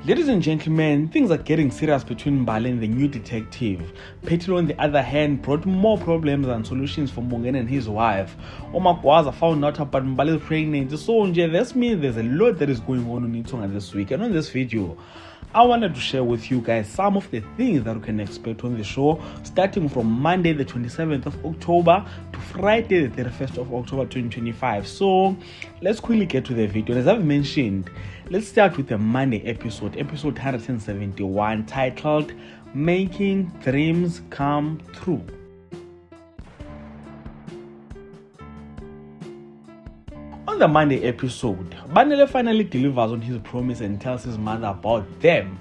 Ladies and gentlemen, things are getting serious between Mbali and the new detective. Petilo, on the other hand, brought more problems and solutions for Mongeni and his wife. Omakwaza found out about Mbali's pregnancy, so that means there's a lot that is going on Itonga this week. And on this video, I wanted to share with you guys some of the things that you can expect on the show, starting from Monday the 27th of October to Friday the 31st of October 2025. So let's quickly get to the video. As I've mentioned, let's start with the Monday episode 171, titled Making Dreams Come True. On the Monday episode, Banele finally delivers on his promise and tells his mother about them.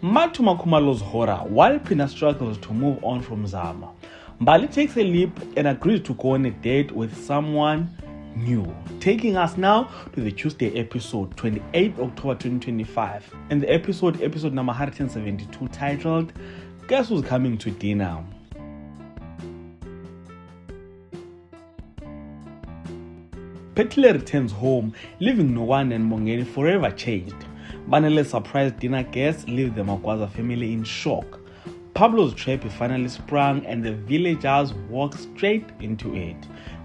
Matuma Kumalo's horror, while Pina struggles to move on from Zama. Mbali takes a leap and agrees to go on a date with someone new, taking us now to the Tuesday episode 28 October 2025, and the episode number 172, titled Guess Who's Coming to Dinner. Petile returns home, leaving Nowan and Mongeni forever changed. Banele's surprise dinner guests leave the Makwaza family in shock. Pablo's trap is finally sprung and the villagers walk straight into it,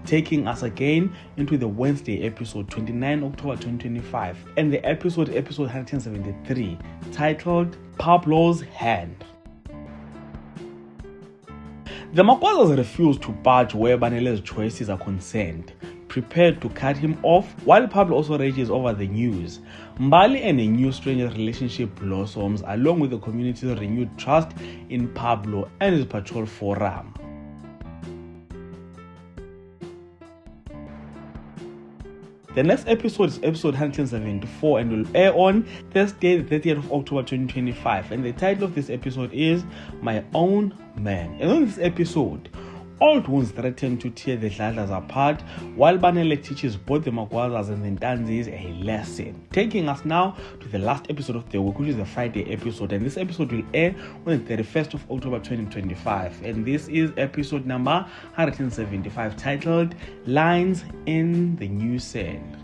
taking us again into the Wednesday episode 29 October 2025 and the episode 173, titled Pablo's Hand. The Makwazas refuse to budge where Banele's choices are concerned, prepared to cut him off, while Pablo also rages over the news. Mbali and a new stranger's relationship blossoms, along with the community's renewed trust in Pablo and his patrol forum. The next episode is episode 174 and will air on Thursday, the 30th of October 2025. And the title of this episode is My Own Man. And on this episode, old wounds threaten to tear the Dladlas apart, while Banele teaches both the Makwazas and the Ntanzis a lesson. Taking us now to the last episode of the week, which is the Friday episode, and this episode will air on the 31st of October 2025, and this is episode number 175, titled Lines in the New Sand.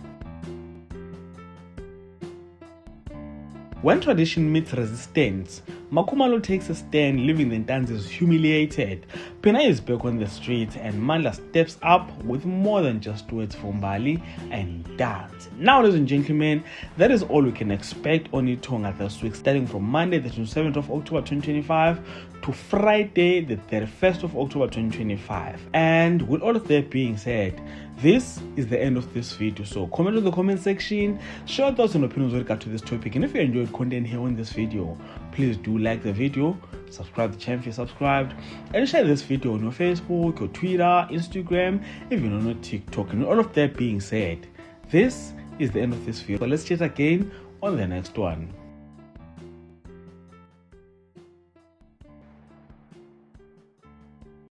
When tradition meets resistance, Makumalo takes a stand, leaving the Ntanzis humiliated. Pina is back on the streets and Mandla steps up with more than just words for Mbali and dance. Now, ladies and gentlemen, that is all we can expect on Itonga this week, starting from Monday the 27th of October 2025 to Friday the 31st of October 2025. And with all of that being said, this is the end of this video. So comment in the comment section, share thoughts and opinions with regard to this topic, and if you enjoyed content here on this video, please do like the video, subscribe to the channel if you're subscribed, and share this video on your Facebook, your Twitter, Instagram, even on your TikTok. And all of that being said, this is the end of this video. So let's chat again on the next one.